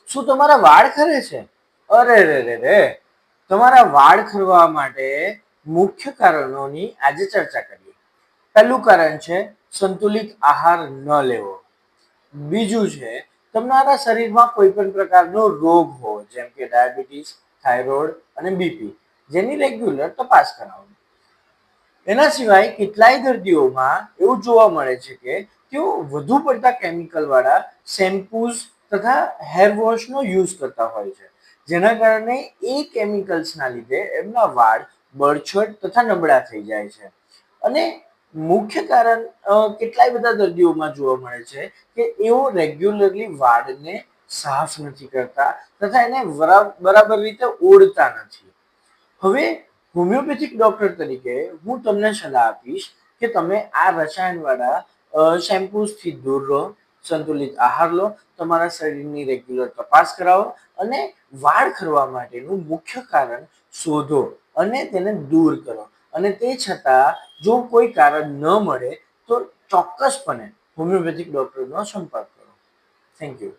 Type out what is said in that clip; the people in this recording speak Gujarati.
શું તમારા વાળ ખરે છે? અરે રે રે રે, તમારા વાળ ખરવા માટે મુખ્ય કારણોની આજે ચર્ચા કરીએ. પહેલું કારણ છે સંતુલિત આહાર ન લેવો. બીજું છે તમારા શરીરમાં કોઈ પણ પ્રકારનો રોગ હોય, જેમ કે ડાયાબિટીસ, થાઇરોઇડ અને બીપી, જેની રેગ્યુલર તપાસ કરાવો. એના સિવાય કેટલાય દર્દીઓમાં એવું જોવા મળે છે કે તેઓ વધુ પડતા કેમિકલ વાળા શેમ્પૂઝ તથા હેર વોશનો યુઝ કરતા હોય છે, જેના કારણે એ કેમિકલ્સના લીધે એમના વાળ બળછટ તથા નબળા થઈ જાય છે. અને મુખ્ય કારણ કેટલાય બધા દર્દીઓમાં જોવા મળે છે કે એઓ રેગ્યુલરલી વાળને સાફ નથી કરતા તથા એને બરાબર રીતે ઓળતા નથી. હવે હોમિયોપેથિક ડોક્ટર તરીકે હું તમને સલાહ આપીશ કે તમે આ રસાયણવાળા શેમ્પૂઝથી દૂર રહો, સંતુલિત આહાર લો, તમારા શરીરની રેગ્યુલર તપાસ કરાવો અને વાળ ખરવા માટેનું મુખ્ય કારણ શોધો અને તેને દૂર કરો. અને તે છતાં જો કોઈ કારણ ન મળે તો ચોક્કસપણે હોમિયોપેથિક ડોક્ટરનો સંપર્ક કરો. Thank you.